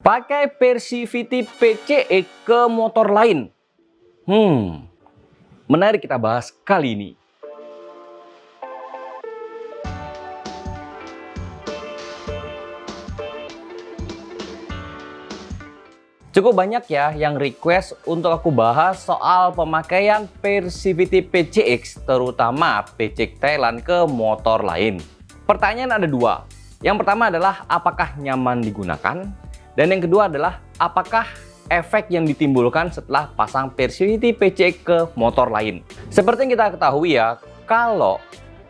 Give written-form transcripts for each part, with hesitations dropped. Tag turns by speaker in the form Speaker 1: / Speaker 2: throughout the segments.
Speaker 1: Pakai Persivity PCX ke motor lain. Menarik kita bahas kali ini. Cukup banyak ya yang request untuk aku bahas soal pemakaian Persivity PCX, terutama PCX Thailand ke motor lain. Pertanyaan ada dua. Yang pertama adalah apakah nyaman digunakan? Dan yang kedua adalah apakah efek yang ditimbulkan setelah pasang Persivity PCX ke motor lain? Seperti yang kita ketahui ya, kalau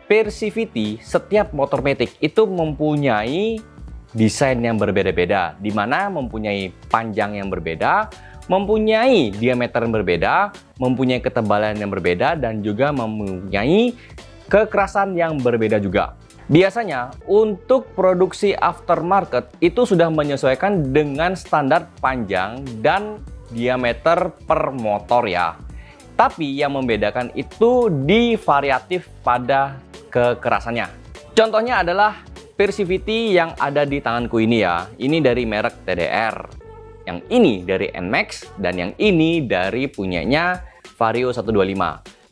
Speaker 1: Persivity setiap motor matic itu mempunyai desain yang berbeda-beda, di mana mempunyai panjang yang berbeda, mempunyai diameter yang berbeda, mempunyai ketebalan yang berbeda, dan juga mempunyai kekerasan yang berbeda juga. Biasanya untuk produksi aftermarket itu sudah menyesuaikan dengan standar panjang dan diameter per motor ya. Tapi yang membedakan itu di variatif pada kekerasannya. Contohnya adalah Persivity yang ada di tanganku ini ya. Ini dari merek TDR. Yang ini dari NMAX dan yang ini dari punyanya Vario 125.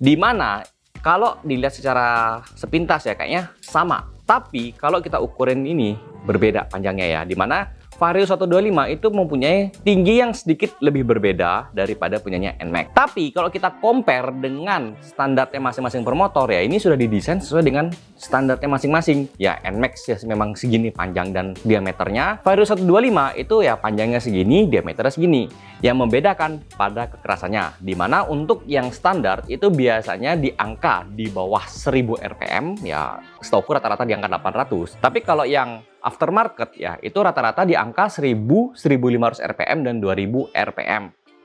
Speaker 1: Di mana kalau dilihat secara sepintas ya kayaknya sama. Tapi kalau kita ukurin ini berbeda panjangnya ya. Di mana Vario 125 itu mempunyai tinggi yang sedikit lebih berbeda daripada punyanya NMAX. Tapi kalau kita compare dengan standarnya masing-masing per motor ya, ini sudah didesain sesuai dengan standarnya masing-masing. Ya NMAX ya memang segini panjang dan diameternya. Vario 125 itu ya panjangnya segini, diameternya segini. Yang membedakan pada kekerasannya. Dimana untuk yang standar itu biasanya di angka di bawah 1000 rpm, ya setauku rata-rata di angka 800. Tapi kalau yang aftermarket ya itu rata-rata di angka 1000, 1500 rpm dan 2000 rpm.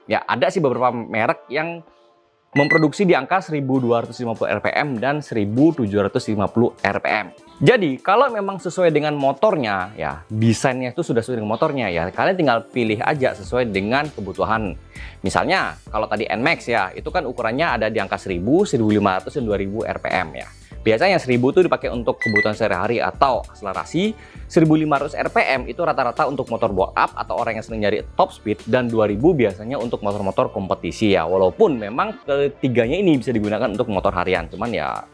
Speaker 1: Ya ada sih beberapa merek yang memproduksi di angka 1250 rpm dan 1750 rpm. Jadi kalau memang sesuai dengan motornya ya, desainnya itu sudah sesuai dengan motornya ya, kalian tinggal pilih aja sesuai dengan kebutuhan. Misalnya kalau tadi NMAX ya, itu kan ukurannya ada di angka 1000, 1500 dan 2000 rpm ya. Biasanya 1000 itu dipakai untuk kebutuhan sehari-hari atau akselerasi, 1500 rpm itu rata-rata untuk motor board up atau orang yang sering nyari top speed, dan 2000 biasanya untuk motor-motor kompetisi ya. Walaupun memang ketiganya ini bisa digunakan untuk motor harian, cuman ya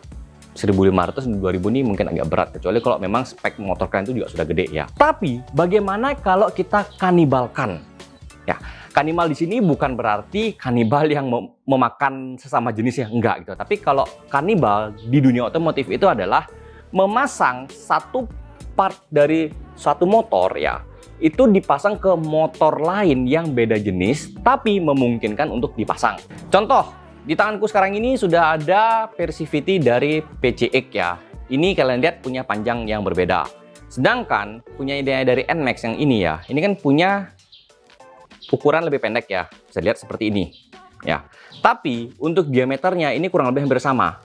Speaker 1: 1500 dan 2000 ini mungkin agak berat, kecuali kalau memang spek motor kalian itu juga sudah gede ya. Tapi bagaimana kalau kita kanibalkan? Ya, kanibal di sini bukan berarti kanibal yang memakan sesama jenis ya, enggak gitu. Tapi kalau kanibal di dunia otomotif itu adalah memasang satu part dari suatu motor ya, itu dipasang ke motor lain yang beda jenis, tapi memungkinkan untuk dipasang. Contoh, di tanganku sekarang ini sudah ada Persivity dari PCX ya. Ini kalian lihat punya panjang yang berbeda. Sedangkan punya idenya dari NMAX yang ini ya, ini kan punya ukuran lebih pendek ya, bisa lihat seperti ini ya. Tapi untuk diameternya ini kurang lebih hampir sama.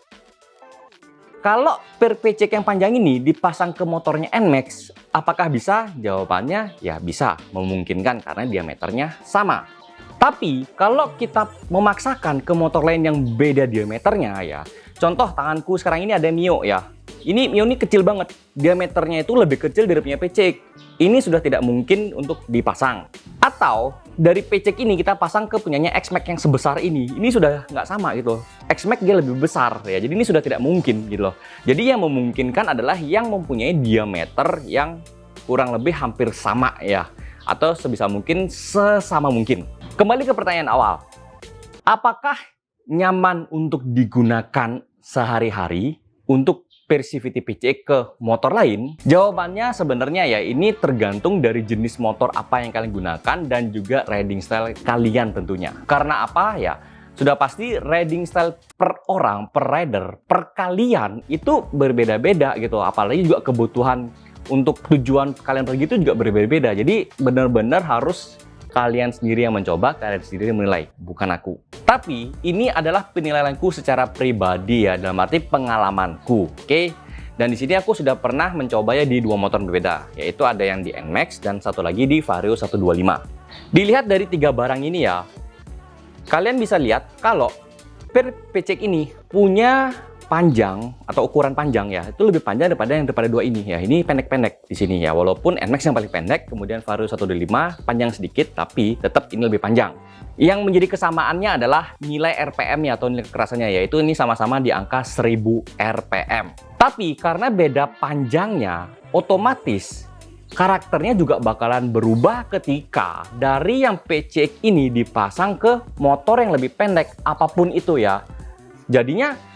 Speaker 1: Kalau PCX yang panjang ini dipasang ke motornya NMAX, apakah bisa? Jawabannya ya bisa, memungkinkan karena diameternya sama. Tapi kalau kita memaksakan ke motor lain yang beda diameternya ya, contoh tanganku sekarang ini ada Mio ya. Ini Mio ini kecil banget, diameternya itu lebih kecil dari punya PCX. Ini sudah tidak mungkin untuk dipasang. Atau dari PCX ini kita pasang ke punyanya XMAX yang sebesar ini sudah nggak sama gitu. XMAX dia lebih besar ya, jadi ini sudah tidak mungkin gitu loh. Jadi yang memungkinkan adalah yang mempunyai diameter yang kurang lebih hampir sama ya, atau sebisa mungkin sesama mungkin. Kembali ke pertanyaan awal, apakah nyaman untuk digunakan sehari-hari untuk Persivity PCX ke motor lain? Jawabannya sebenarnya ya ini tergantung dari jenis motor apa yang kalian gunakan dan juga riding style kalian tentunya. Karena apa ya? Sudah pasti riding style per orang, per rider, per kalian itu berbeda-beda gitu. Apalagi juga kebutuhan untuk tujuan kalian pergi itu juga berbeda-beda. Jadi benar-benar harus kalian sendiri yang mencoba, kalian sendiri yang menilai, bukan aku. Tapi ini adalah penilaianku secara pribadi ya, dalam arti pengalamanku, oke? Dan di sini aku sudah pernah mencobanya di dua motor berbeda, yaitu ada yang di NMAX dan satu lagi di Vario 125. Dilihat dari tiga barang ini ya, kalian bisa lihat kalau PCX ini punya panjang atau ukuran panjang ya, itu lebih panjang daripada dua ini ya. Ini pendek-pendek di sini ya, walaupun NMAX yang paling pendek, kemudian Vario 125 panjang sedikit, tapi tetap ini lebih panjang. Yang menjadi kesamaannya adalah nilai RPM-nya atau nilai kekerasannya, yaitu ini sama-sama di angka 1000 RPM. Tapi karena beda panjangnya, otomatis karakternya juga bakalan berubah ketika dari yang PCX ini dipasang ke motor yang lebih pendek, apapun itu ya. Jadinya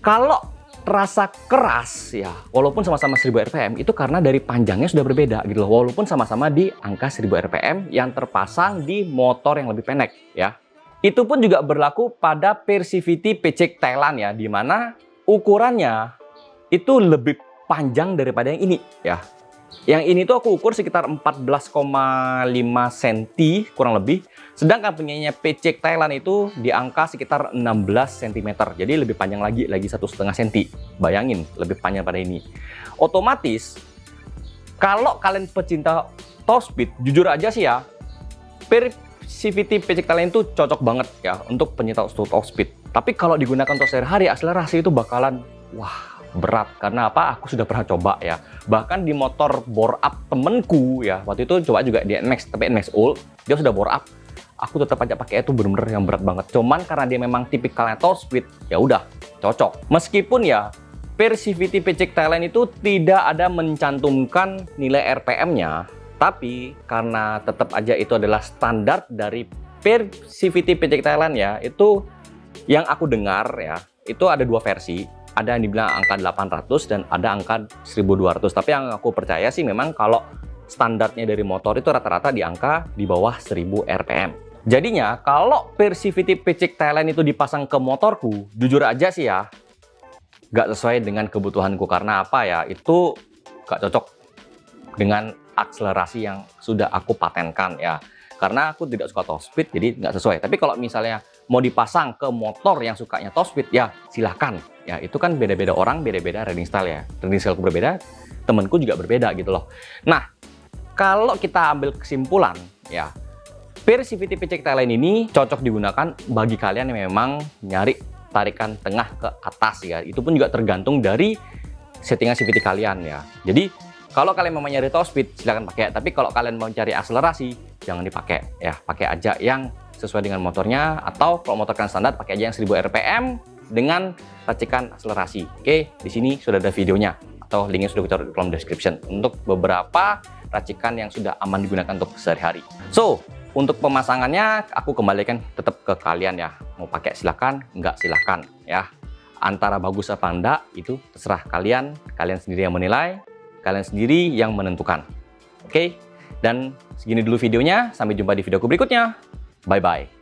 Speaker 1: kalau terasa keras ya, walaupun sama-sama 1000 RPM, itu karena dari panjangnya sudah berbeda gitu loh. Walaupun sama-sama di angka 1000 RPM yang terpasang di motor yang lebih pendek ya. Itu pun juga berlaku pada Persivity PCX Thailand ya, di mana ukurannya itu lebih panjang daripada yang ini ya. Yang ini tuh aku ukur sekitar 14,5 cm kurang lebih. Sedangkan punyanya PCX Thailand itu di angka sekitar 16 cm. Jadi lebih panjang lagi 1,5 cm. Bayangin, lebih panjang pada ini. Otomatis, kalau kalian pecinta top speed, jujur aja sih ya, Persivity PCX Thailand itu cocok banget ya untuk pecinta top speed. Tapi kalau digunakan untuk sehari-hari, akselerasi itu bakalan, wah, berat. Karena apa? Aku sudah pernah coba ya. Bahkan di motor bore up temenku ya, waktu itu coba juga di NMAX, tapi NMAX Old, dia sudah bore up. Aku tetap aja pakai itu bener-bener yang berat banget. Cuman karena dia memang tipikalnya top speed, ya udah cocok. Meskipun ya Persivity PCX Thailand itu tidak ada mencantumkan nilai RPM-nya, tapi karena tetap aja itu adalah standar dari Persivity PCX Thailand ya, itu yang aku dengar ya, itu ada dua versi. Ada yang dibilang angka 800 dan ada angka 1200. Tapi yang aku percaya sih memang kalau standarnya dari motor itu rata-rata di angka di bawah 1000 RPM. Jadinya kalau Persivity PCX Thailand itu dipasang ke motorku, jujur aja sih ya, nggak sesuai dengan kebutuhanku. Karena apa ya, itu nggak cocok dengan akselerasi yang sudah aku patenkan ya. Karena aku tidak suka top speed, jadi nggak sesuai. Tapi kalau misalnya mau dipasang ke motor yang sukanya top speed, ya silahkan. Ya itu kan beda-beda orang, beda-beda riding style ya. Riding style berbeda, temenku juga berbeda gitu loh. Nah, kalau kita ambil kesimpulan ya, Persivity PCX Thailand ini cocok digunakan bagi kalian yang memang nyari tarikan tengah ke atas ya. Itu pun juga tergantung dari settingan CVT kalian ya. Jadi kalau kalian mau nyari top speed, silahkan pakai. Tapi kalau kalian mau cari akselerasi, jangan dipakai ya. Pakai aja yang sesuai dengan motornya. Atau kalau motor kalian standar, pakai aja yang 1000 RPM dengan racikan akselerasi. Oke, di sini sudah ada videonya. Atau linknya sudah kita taruh di kolom description. Untuk beberapa racikan yang sudah aman digunakan untuk sehari-hari. So, untuk pemasangannya, aku kembalikan tetap ke kalian ya. Mau pakai silahkan, enggak silahkan ya. Antara bagus apa enggak, itu terserah kalian. Kalian sendiri yang menilai. Kalian sendiri yang menentukan. Oke, dan segini dulu videonya. Sampai jumpa di videoku berikutnya. Bye-bye.